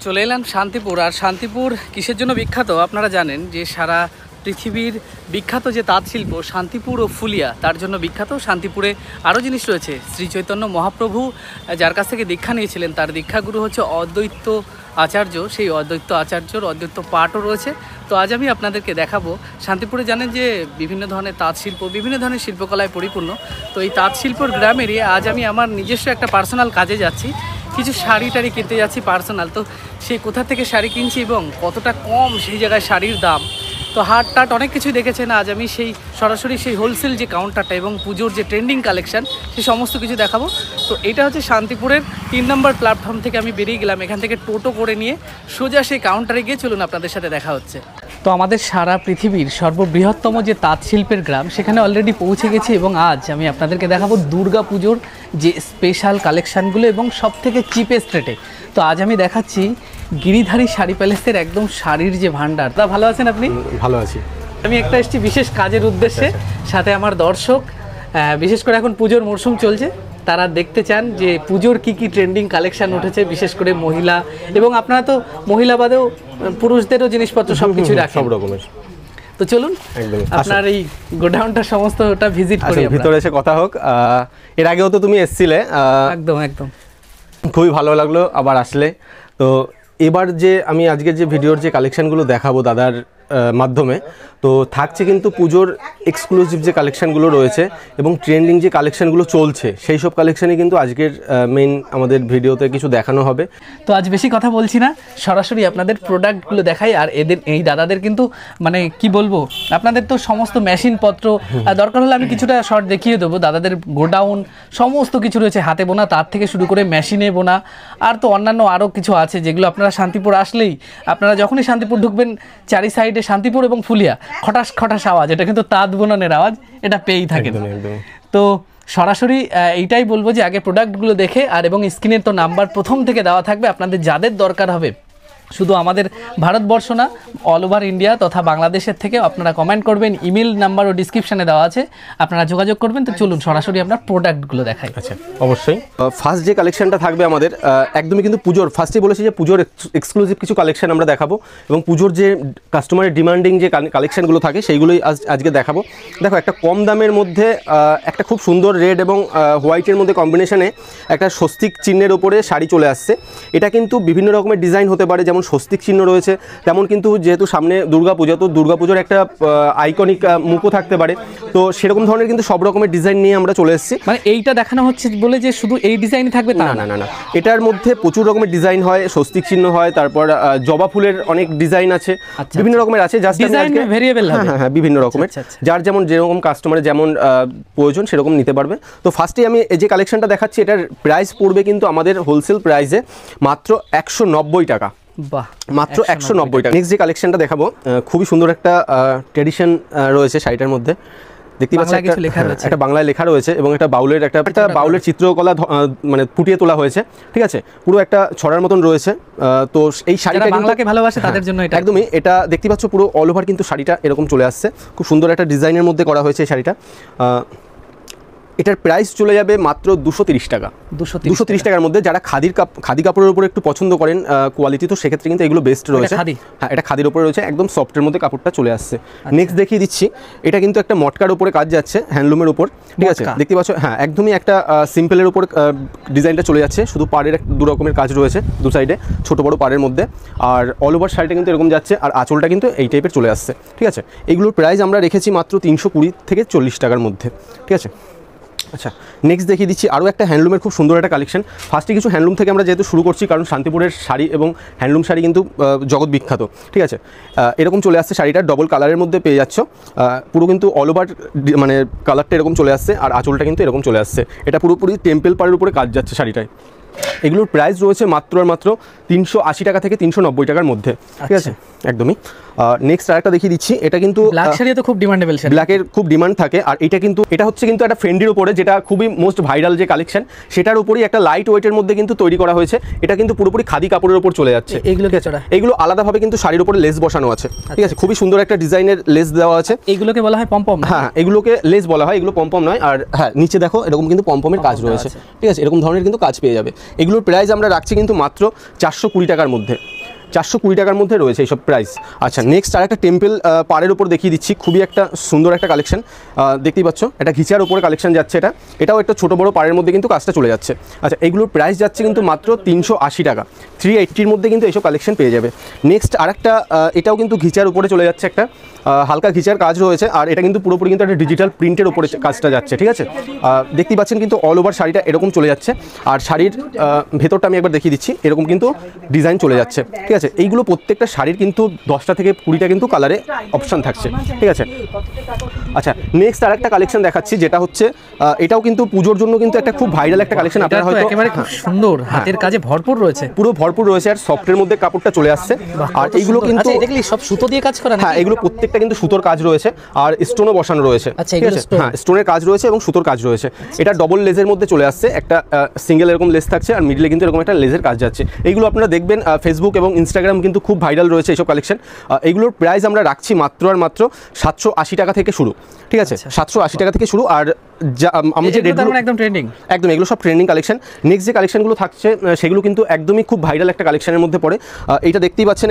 চলে এলাম শান্তিপুর। আর শান্তিপুর কিসের জন্য বিখ্যাত আপনারা জানেন যে সারা পৃথিবীর বিখ্যাত যে তাঁত শিল্প শান্তিপুর ও ফুলিয়া তার জন্য বিখ্যাত। শান্তিপুরে আরও জিনিস রয়েছে। শ্রী চৈতন্য মহাপ্রভু যার কাছ থেকে দীক্ষা নিয়েছিলেন তার দীক্ষাগুরু হচ্ছে অদ্বৈত আচার্য। সেই অদ্বৈত আচার্যর অদ্বৈত পাঠও রয়েছে। তো আজ আমি আপনাদেরকে দেখাবো শান্তিপুরে জানেন যে বিভিন্ন ধরনের তাঁত শিল্প বিভিন্ন ধরনের শিল্পকলায় পরিপূর্ণ। তো এই তাঁত শিল্পর গ্রামেরই আজ আমি আমার নিজস্ব একটা পার্সোনাল কাজে যাচ্ছি, কিছু শাড়ি টাড়ি কিনতে যাচ্ছি পার্সোনাল। তো সেই কোথা থেকে শাড়ি কিনছি এবং কতটা কম সেই জায়গায় শাড়ির দাম, তো হাট টাট অনেক কিছুই দেখেছেন। আজ আমি সেই সরাসরি সেই হোলসেল যে কাউন্টারটা এবং পুজোর যে ট্রেন্ডিং কালেকশান সেই সমস্ত কিছু দেখাবো। তো এটা হচ্ছে শান্তিপুরের 3 নম্বর প্ল্যাটফর্ম থেকে আমি বেরিয়ে গেলাম। এখান থেকে টোটো করে নিয়ে সোজা সেই কাউন্টারে গিয়ে চলুন আপনাদের সাথে দেখা হচ্ছে। তো আমাদের সারা পৃথিবীর সর্ববৃহত্তম যে তাঁত শিল্পের গ্রাম সেখানে অলরেডি পৌঁছে গেছি এবং আজ আমি আপনাদেরকে দেখাবো দুর্গা পুজোর যে স্পেশাল কালেকশানগুলো এবং সব থেকে চিপেস্ট রেটে। তো আজ আমি দেখাচ্ছি গিরিধারী শাড়ি প্যালেসের একদম শাড়ির যে ভান্ডার। তা ভালো আছেন আপনি? ভালো আছি। আমি একটা এসেছি বিশেষ কাজের উদ্দেশ্যে, সাথে আমার দর্শক বিশেষ করে এখন পুজোর মরশুম চলছে, তারা দেখতে চান যে পুজোর কি কি ট্রেন্ডিং কালেকশন উঠেছে, বিশেষ করে মহিলা এবং আপনারা তো মহিলা বাদেও পুরুষদেরও জিনিসপত্র সব কিছু রাখেন সব রকমের। তো চলুন আপনার এই গোডাউনটা সমস্তটা ভিজিট করি, ভিতরে এসে কথা হোক। এর আগেও তো তুমি এসেছিলে, একদম একদম খুবই ভালো লাগলো আবার আসলে। তো এবার যে আমি আজকের যে ভিডিওর যে কালেকশানগুলো দেখাবো দাদার মাধ্যমে, তো থাকছে কিন্তু পুজোর এক্সক্লুসিভ যে কালেকশানগুলো রয়েছে এবং ট্রেন্ডিং যে কালেকশানগুলো চলছে সেই সব কালেকশানই কিন্তু আজকের মেইন আমাদের ভিডিওতে কিছু দেখানো হবে। তো আজ বেশি কথা বলছি না, সরাসরি আপনাদের প্রোডাক্টগুলো দেখাই। আর এই দাদাদের কিন্তু মানে কি বলবো, আপনাদের তো সমস্ত মেশিনপত্র দরকার হলে আমি কিছুটা শর্ট দেখিয়ে দেবো। দাদাদের গোডাউন সমস্ত কিছু রয়েছে, হাতে বোনা তার থেকে শুরু করে মেশিনে বোনা, আর তো অন্যান্য আরও কিছু আছে যেগুলো আপনারা শান্তিপুর আসলেই, আপনারা যখনই শান্তিপুর ঢুকবেন চারি সাইডে শান্তিপুর এবং ফুলিয়া খটাস খটাস আওয়াজ, এটা কিন্তু তাঁত বুননের আওয়াজ, এটা পেয়েই থাকে। তো সরাসরি এইটাই বলবো যে আগে প্রোডাক্টগুলো দেখে আর এবং স্ক্রিনের তো নাম্বার প্রথম থেকে দেওয়া থাকবে, আপনাদের যাদের দরকার হবে শুধু আমাদের ভারতবর্ষ না অল ওভার ইন্ডিয়া তথা বাংলাদেশের থেকে আপনারা কমেন্ট করবেন, ইমেল নাম্বারও ডিসক্রিপশানে দেওয়া আছে, আপনারা যোগাযোগ করবেন। তো চলুন সরাসরি আপনার প্রোডাক্টগুলো দেখাই। আচ্ছা অবশ্যই। ফার্স্ট যে কালেকশনটা থাকবে আমাদের একদমই কিন্তু পুজোর, ফার্স্টেই বলেছি যে পুজোর এক্সক্লুসিভ কিছু কালেকশন আমরা দেখাবো এবং পুজোর যে কাস্টমারের ডিমান্ডিং যে কালেকশনগুলো থাকে সেইগুলোই আজকে দেখাবো। দেখো একটা কম দামের মধ্যে একটা খুব সুন্দর রেড এবং হোয়াইটের মধ্যে কম্বিনেশনে একটা স্বস্তিক চিহ্নের ওপরে শাড়ি চলে আসছে। এটা কিন্তু বিভিন্ন রকমের ডিজাইন হতে পারে, যেমন স্বস্তিক চিহ্ন রয়েছে, তেমন কিন্তু যেহেতু সামনে দুর্গাপূজা, তো দুর্গাপুজোর একটা আইকনিক মুখও থাকতে পারে, তো সেরকম ধরনের কিন্তু সব রকমের ডিজাইন নিয়ে আমরা চলে এসেছি। মানে এইটা দেখানো হচ্ছে বলে যে শুধু এই ডিজাইনই থাকবে তা না, না না, এটার মধ্যে প্রচুর রকমের ডিজাইন হয়, স্বস্তিক চিহ্ন হয়, তারপর জবা ফুলের অনেক ডিজাইন আছে, বিভিন্ন রকমের আছে, জাস্ট ডিজাইন ভেরিয়েবল হবে। হ্যাঁ বিভিন্ন রকমের, যার যেরকম কাস্টমারের যেমন প্রয়োজন সেরকম নিতে পারবে। তো ফার্স্টে আমি এই যে কালেকশনটা দেখাচ্ছি এটার প্রাইস পড়বে কিন্তু আমাদের হোলসেল প্রাইসে মাত্র 190 টাকা, মাত্র 190 টাকা। নেক্সট যে কালেকশনটা দেখাবো খুবই সুন্দর একটা ট্র্যাডিশন রয়েছে শাড়িটার মধ্যে, দেখতে পাচ্ছেন একটা বাংলায় লেখা রয়েছে এবং একটা বাউলের একটা বাউলের চিত্রকলা মানে ফুটিয়ে তোলা হয়েছে, ঠিক আছে, পুরো একটা ছড়ার মতন রয়েছে। তো এই শাড়িটা বাংলাকে ভালোবাসে তাদের জন্য এটা একদমই, এটা দেখতে পাচ্ছ পুরো অল ওভার কিন্তু শাড়িটা এরকম চলে আসছে, খুব সুন্দর একটা ডিজাইনের মধ্যে করা হয়েছে এই শাড়িটা। এটার প্রাইস চলে যাবে মাত্র 230 টাকা, 230 টাকার মধ্যে। যারা খাদি কাপড়ের উপরে একটু পছন্দ করেন কোয়ালিটি, তো সেক্ষেত্রে কিন্তু এগুলো বেস্ট রয়েছে। হ্যাঁ এটা খাদির উপরে রয়েছে, একদম সফটের মধ্যে কাপড়টা চলে আসছে। নেক্সট দেখিয়ে দিচ্ছি, এটা কিন্তু একটা মটকার উপরে কাজ যাচ্ছে, হ্যান্ডলুমের উপর, ঠিক আছে, দেখতে পাচ্ছ। হ্যাঁ একদমই একটা সিম্পলের উপর ডিজাইনটা চলে যাচ্ছে, শুধু পাড়ের দু রকমের কাজ রয়েছে দু সাইডে, ছোট বড় পাড়ের মধ্যে, আর অল ওভার শাড়িটা কিন্তু এরকম যাচ্ছে, আর আঁচলটা কিন্তু এই টাইপের চলে আসছে, ঠিক আছে। এগুলোর প্রাইস আমরা রেখেছি মাত্র 320 থেকে 40 টাকার মধ্যে, ঠিক আছে। আচ্ছা নেক্সট দেখিয়ে দিচ্ছি আরও একটা হ্যান্ডলুমের খুব সুন্দর একটা কালেকশন। ফার্স্টে কিছু হ্যান্ডলুম থেকে আমরা যেহেতু শুরু করছি, কারণ শান্তিপুরের শাড়ি এবং হ্যান্ডলুম শাড়ি কিন্তু জগৎ বিখ্যাত, ঠিক আছে। এরকম চলে আসছে শাড়িটা, ডবল কালারের মধ্যে পেয়ে যাচ্ছ, পুরো কিন্তু অল ওভার মানে কালারটা এরকম চলে আসছে, আর আঁচলটা কিন্তু এরকম চলে আসছে। এটা পুরোপুরি টেম্পল পাড়ের উপরে কাজ যাচ্ছে শাড়িটায়। এগুলোর প্রাইস রয়েছে মাত্র 380 টাকা থেকে 390 টাকার মধ্যে, ঠিক আছে, একদমই। নেক্সট আরেকটা দেখিয়ে দিচ্ছি, এটা কিন্তু ব্ল্যাক শাড়ি তো খুব ডিমান্ডেবল শাড়ি, ব্ল্যাকের খুব ডিমান্ড থাকে। আর এটা হচ্ছে কিন্তু একটা ফ্রেন্ডির উপরে, যেটা খুবই মোস্ট ভাইরাল যে কালেকশন, সেটার উপরেই একটা লাইট ওয়েটের মধ্যে কিন্তু তৈরি করা হয়েছে। এটা কিন্তু পুরোপুরি খাদি কাপড়ের উপর চলে যাচ্ছে। এগুলো আলাদাভাবে কিন্তু শাড়ির উপরে লেস বসানো আছে, ঠিক আছে, খুবই সুন্দর একটা ডিজাইনের লেস দেওয়া আছে। এগুলোকে বলা হয় পমপম। হ্যাঁ এগুলোকে লেস বলা হয়, এগুলো পমপম নয়। আর হ্যাঁ নিচে দেখো এরকম কিন্তু পমপমের কাজ রয়েছে, ঠিক আছে, এরকম ধরনের কিন্তু কাজ পেয়ে যাবে। এগুলোর প্রাইস আমরা রাখছি কিন্তু মাত্র 420 টাকার মধ্যে, 420 টাকার মধ্যে রয়েছে এইসব প্রাইস। আচ্ছা নেক্সট আর একটা টেম্পল পাড়ের উপর দেখিয়ে দিচ্ছি, খুবই একটা সুন্দর একটা কালেকশন দেখতেই পাচ্ছ, এটা ঘিচার উপরে কালেকশন যাচ্ছে, এটাও একটা ছোটো বড়ো পাড়ের মধ্যে কিন্তু কাজটা চলে যাচ্ছে। আচ্ছা এইগুলোর প্রাইস যাচ্ছে কিন্তু মাত্র 380 টাকা, 380-র মধ্যে কিন্তু এইসব কালেকশন পেয়ে যাবে। নেক্সট আরেকটা এটাও কিন্তু ঘিচার উপরে চলে যাচ্ছে, একটা হালকা ঘিচার কাজ রয়েছে, আর এটা কিন্তু পুরোপুরি কিন্তু একটা ডিজিটাল প্রিন্টের উপরে কাজটা যাচ্ছে, ঠিক আছে। দেখতেই পাচ্ছেন কিন্তু অল ওভার শাড়িটা এরকম চলে যাচ্ছে, আর শাড়ির ভেতরটা আমি একবার দেখিয়ে দিচ্ছি, এরকম কিন্তু ডিজাইন চলে যাচ্ছে, ঠিক আছে। এইগুলো প্রত্যেকটা শাড়ির কিন্তু 10টা থেকে 20টা কিন্তু কালারে অপশান থাকছে, ঠিক আছে। আচ্ছা নেক্সট আরেকটা কালেকশন দেখাচ্ছি, যেটা হচ্ছে এটাও কিন্তু পুজোর জন্য কিন্তু একটা খুব ভাইরাল একটা কালেকশন, আপনারা হয়তো একেবারে খুব সুন্দর হাতের কাজে ভরপুর রয়েছে, পুরো ভরপুর রয়েছে, আর সফটের মধ্যে কাপড়টা চলে আসছে, আর এইগুলো কিন্তু দেখলি সব সুতো দিয়ে কাজ করা, হ্যাঁ এগুলো প্রত্যেকটা কিন্তু সুতোর কাজ রয়েছে, আর স্টোনও বসানো রয়েছে, ঠিক আছে। হ্যাঁ স্টোনের কাজ রয়েছে এবং সুতোর কাজ রয়েছে। এটা ডবল লেজের মধ্যে চলে আসছে, একটা সিঙ্গেল এরকম লেস থাকছে, আর মিডলে কিন্তু এরকম একটা লেজের কাজ যাচ্ছে। এইগুলো আপনারা দেখবেন ফেসবুক এবং ইনস্টাগ্রাম কিন্তু খুব ভাইরাল রয়েছে এইসব কালেকশন। এইগুলোর প্রাইস আমরা রাখছি মাত্র আর মাত্র 780 টাকা থেকে শুরু, ঠিক আছে। 780 টাকা থেকে শুরু, আর আমি যে একদম ট্রেন্ডিং, একদম এগুলো সব ট্রেন্ডিং কালেকশন। নেক্সট যে কালেকশনগুলো থাকছে সেগুলো কিন্তু একদমই খুব ভাইরাল একটা কালেকশনের মধ্যে পড়ে। এইটা দেখতেই পাচ্ছেন,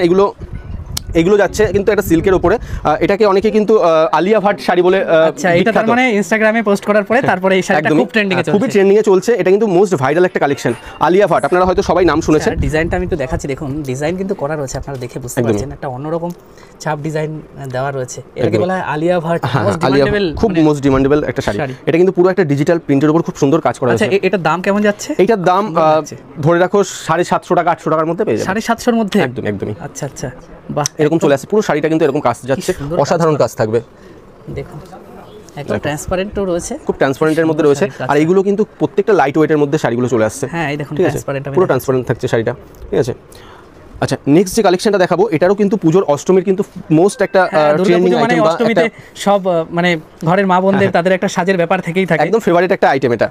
এগুলো যাচ্ছে কিন্তু একটা সিল্কের উপরে, এটাকে অনেকে কিন্তু আলিয়া ভাট শাড়ি বলে, আচ্ছা এটা তার মানে ইনস্টাগ্রামে পোস্ট করার পরে তারপরে এই শাড়িটা খুব ট্রেন্ডিং এ চলছে, খুবই ট্রেন্ডিং এ চলছে, এটা কিন্তু মোস্ট ভাইরাল একটা কালেকশন আলিয়া ভাট, আপনারা হয়তো সবাই নাম শুনেছেন। ডিজাইনটা আমি একটু দেখাচ্ছি, দেখুন ডিজাইন কিন্তু করা রয়েছে, আপনারা দেখে বুঝতে পারছেন একটা অন্যরকম ছাপ ডিজাইন দেওয়া রয়েছে, এটাকে বলা হয় আলিয়া ভাট, খুব মোস্ট ডিমান্ডেবল একটা শাড়ি। এটা কিন্তু পুরো একটা ডিজিটাল প্রিন্টের উপর খুব সুন্দর কাজ করা আছে। আচ্ছা এটার দাম কেমন যাচ্ছে? এটার দাম ধরে রাখো 750 টাকা 800 টাকার মধ্যে পেয়ে যাবে, 750-এর মধ্যে একদমই। আচ্ছা আচ্ছা বাহ, এরকম চলে আসছে পুরো শাড়িটা কিন্তু এরকম কাজ যাচ্ছে, অসাধারণ কাজ থাকবে, দেখুন একদম ট্রান্সপারেন্টও রয়েছে, খুব ট্রান্সপারেন্টের মধ্যে রয়েছে, আর এইগুলো কিন্তু প্রত্যেকটা লাইট ওয়েটের মধ্যে শাড়িগুলো চলে আসছে, হ্যাঁ এই দেখুন ট্রান্সপারেন্ট, পুরো ট্রান্সপারেন্ট থাকছে শাড়িটা, ঠিক আছে। আচ্ছা নেক্সট যে কালেকশনটা দেখাবো, এটারও কিন্তু পুজোর অষ্টমীর কিন্তু মোস্ট একটা ট্রেন্ডিং আইটেম, বা অষ্টমীতে সব মানে ঘরের মা বোনদের তাদের একটা সাজের ব্যাপার থেকেই থাকে, একদম ফেভারিট একটা আইটেম এটা।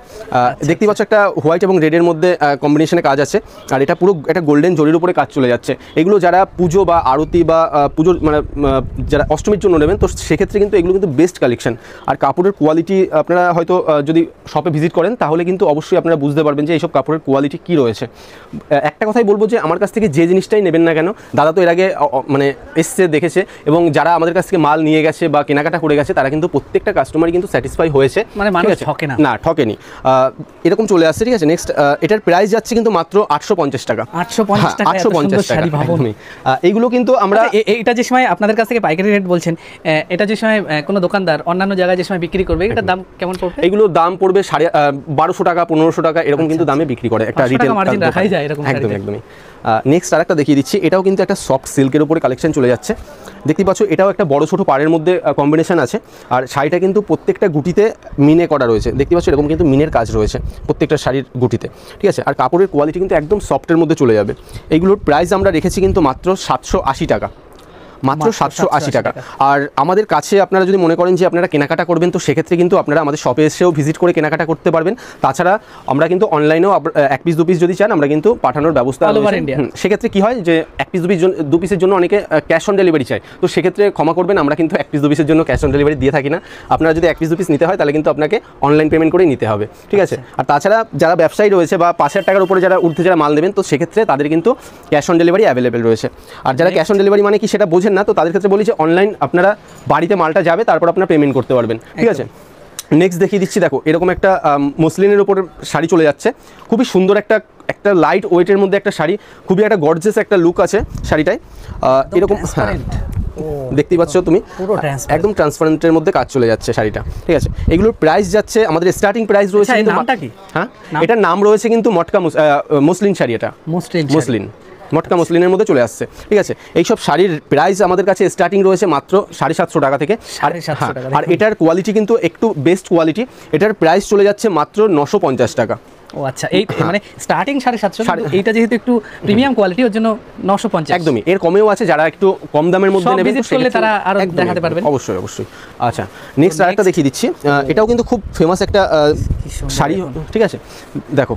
দেখতেই পাচ্ছ একটা হোয়াইট এবং রেডের মধ্যে কম্বিনেশনে কাজ আছে, আর এটা পুরো একটা গোল্ডেন জরির উপরে কাজ চলে যাচ্ছে। এগুলো যারা পুজো বা আরতি বা পুজোর মানে যারা অষ্টমীর জন্য নেবেন, তো সেক্ষেত্রে কিন্তু এগুলো কিন্তু বেস্ট কালেকশন। আর কাপড়ের কোয়ালিটি আপনারা হয়তো যদি শপে ভিজিট করেন তাহলে কিন্তু অবশ্যই আপনারা বুঝতে পারবেন যে এইসব কাপড়ের কোয়ালিটি কী রয়েছে। একটা কথাই বলবো যে আমার কাছ থেকে যে জিনিসটাই নেবেন না কেন, দাদা তো এর আগে মানে এসছে দেখেছে, এবং যারা আমাদের কাছ থেকে মাল নিয়ে গেছে বা কেনাকাটা করে গেছে তারা কিন্তু প্রত্যেকটা কাস্টমারই কিন্তু স্যাটিসফাই হয়েছে, মানে মানুষ ঠকে না, ঠকেনি, এরকম চলে আসছে, ঠিক আছে। নেক্সট এটার প্রাইস যাচ্ছে কিন্তু মাত্র 850 টাকা, 850 টাকা। এইগুলো কিন্তু আমরা এইটা যে সময় আপনাদের কাছ থেকে পাইকারি রেট বলছেন, এটা যে সময় কোনো দোকানদার অন্যান্য জায়গায় যে সময় বিক্রি করবে, এটার দাম কেমন পড়বে? এইগুলোর দাম পড়বে 1250 টাকা 1500 টাকা এরকম কিন্তু দামে বিক্রি করে একটা রিটেল মার্জিন রাখাই যায় এরকম। একদমই। নেক্সট আরেকটা দেখিয়ে দিচ্ছি, এটাও কিন্তু একটা সফট সিল্কের উপরে কালেকশন চলে যাচ্ছে, দেখতে পাচ্ছ এটাও একটা বড় ছোট পাড়ের মধ্যে কম্বিনেশন আছে, আর শাড়িটা কিন্তু প্রত্যেকটা গুটিতে মিনে করা রয়েছে, দেখতে পাচ্ছ এরকম কিন্তু মিনের কাজ রয়েছে প্রত্যেকটা শাড়ির গুটিতে, ঠিক আছে। আর কাপড়ের কোয়ালিটি কিন্তু একদম সফটের মধ্যে চলে যাবে। এইগুলোর প্রাইস আমরা রেখেছি কিন্তু মাত্র 780 টাকা, মাত্র 780 টাকা। আর আমাদের কাছে আপনারা যদি মনে করেন যে আপনারা কেনাকাটা করবেন, তো সেক্ষেত্রে কিন্তু আপনারা আমাদের শপে এসেও ভিজিট করে কেনাকাটা করতে পারবেন। তাছাড়া আমরা কিন্তু অনলাইনেও 1 পিস 2 পিস যদি চান আমরা কিন্তু পাঠানোর ব্যবস্থা রয়েছে। সেক্ষেত্রে কি হয় যে 1 পিস 2 পিসের জন্য অনেকে ক্যাশ অন ডেলিভারি চায়, তো সেক্ষেত্রে ক্ষমা করবেন, আমরা কিন্তু 1 পিস 2 পিসের জন্য ক্যাশ অন ডেলিভারি দিয়ে থাকি না। আপনারা যদি 1 পিস 2 পিস নিতে হয় তাহলে কিন্তু আপনাকে অনলাইন পেমেন্ট করেই নিতে হবে, ঠিক আছে। আর তাছাড়া যারা ব্যবসায়ী রয়েছে বা 5000 টাকার উপরে যারা ঊর্ধ্বে যারা মাল নেবেন, তো সেক্ষেত্রে তাদের কিন্তু ক্যাশ অন ডেলিভারি অ্যাভেলেবেল রয়েছে। আর যারা ক্যাশ অন ডেলিভারি মানে কি সেটা বোঝেন না, তো তাদের ক্ষেত্রে বলি যে অনলাইন আপনারা বাড়িতে মালটা যাবে, তারপর আপনারা পেমেন্ট করতে পারবেন, ঠিক আছে। নেক্সট দেখিয়ে দিচ্ছি, দেখো এরকম একটা মসলিনের উপর শাড়ি চলে যাচ্ছে, খুবই সুন্দর একটা লাইট ওয়েটের মধ্যে একটা শাড়ি, খুবই একটা গর্জিয়াস একটা লুক আছে শাড়িটায়, এরকম দেখতেই পাচ্ছ তুমি, একদম ট্রান্সপারেন্টের মধ্যে কাজ চলে যাচ্ছে শাড়িটা, ঠিক আছে। এগুলোর প্রাইস যাচ্ছে, আমাদের স্টার্টিং প্রাইস রয়েছে, হ্যাঁ এটার নাম রয়েছে কিন্তু মটকা মসলিন শাড়ি, এটা মসলিন মটকা মসলিনের মধ্যে চলে আসছে, ঠিক আছে। এইসব শাড়ির প্রাইস আমাদের কাছে স্টার্টিং রয়েছে মাত্র 750 টাকা থেকে, আর এটার কোয়ালিটি কিন্তু একটু বেস্ট কোয়ালিটি, এটার প্রাইস চলে যাচ্ছে মাত্র 950 টাকা। ও আচ্ছা, এই মানে স্টার্টিং 750, এইটা যেহেতু একটু প্রিমিয়াম কোয়ালিটি ওর জন্য 950, একদমই। এর কমেও আছে, যারা একটু কম দামের মধ্যে নেবেন তারা আরো দেখাতে পারবেন, অবশ্যই। আচ্ছা নেক্সট আরেকটা দেখিয়ে দিচ্ছি, এটাও কিন্তু খুব ফেমাস একটা শাড়ি, ঠিক আছে। দেখো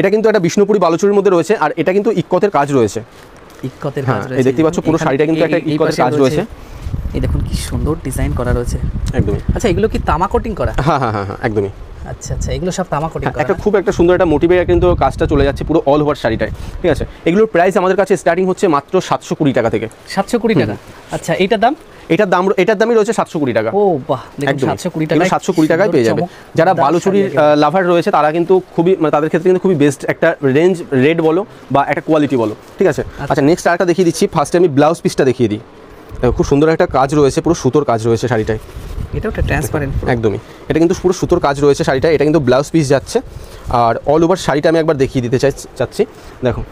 এটা কিন্তু একটা বিষ্ণুপুরি বালুচুরির মধ্যে রয়েছে, আর এটা কিন্তু ইক্কতের কাজ রয়েছে, ইক্কতের কাজ রয়েছে, এই দেখতে পাচ্ছ পুরো শাড়িটা কিন্তু একটা ইক্কতের কাজ রয়েছে, এই দেখুন কি সুন্দর ডিজাইন করা রয়েছে, একদমই। আচ্ছা এগুলো কি তামা কোটিং করা? হ্যাঁ, একদমই। আচ্ছা আচ্ছা, এগুলো সব তামা কোটিং করা। একটা খুব একটা সুন্দর একটা মোটিভে কিন্তু কাজটা চলে যাচ্ছে পুরো অল ওভার শাড়িটায়, ঠিক আছে। এগুলোর প্রাইস আমাদের কাছে স্টার্টিং হচ্ছে মাত্র 720 টাকা থেকে। 720 টাকা। আচ্ছা, এইটার দাম? এটার দামই রয়েছে 720 টাকা। ও বাহ, দেখুন 720 টাকা, 720 টাকায় পেয়ে যাবে। যারা বালুচুরির লাভার রয়েছে তারা কিন্তু খুবই, মানে তাদের ক্ষেত্রে কিন্তু খুবই বেস্ট একটা রেঞ্জ, রেট বলো বা একটা কোয়ালিটি বলো, ঠিক আছে। আচ্ছা, নেক্সট আরেকটা দেখিয়ে দিচ্ছি। ফার্স্টে আমি ব্লাউজ পিসটা দেখিয়ে দিই। খুব সুন্দর একটা কাজ রয়েছে, পুরো সুতোর কাজ রয়েছে শাড়িটায়। এটাও একটা ট্রান্সপারেন্ট, একদমই। এটা কিন্তু পুরো সুতোর কাজ রয়েছে শাড়িটা। এটা কিন্তু ব্লাউজ পিস যাচ্ছে। আর অল ওভার শাড়িটা আমি একবার দেখিয়ে দিতে চাচ্ছি। দেখো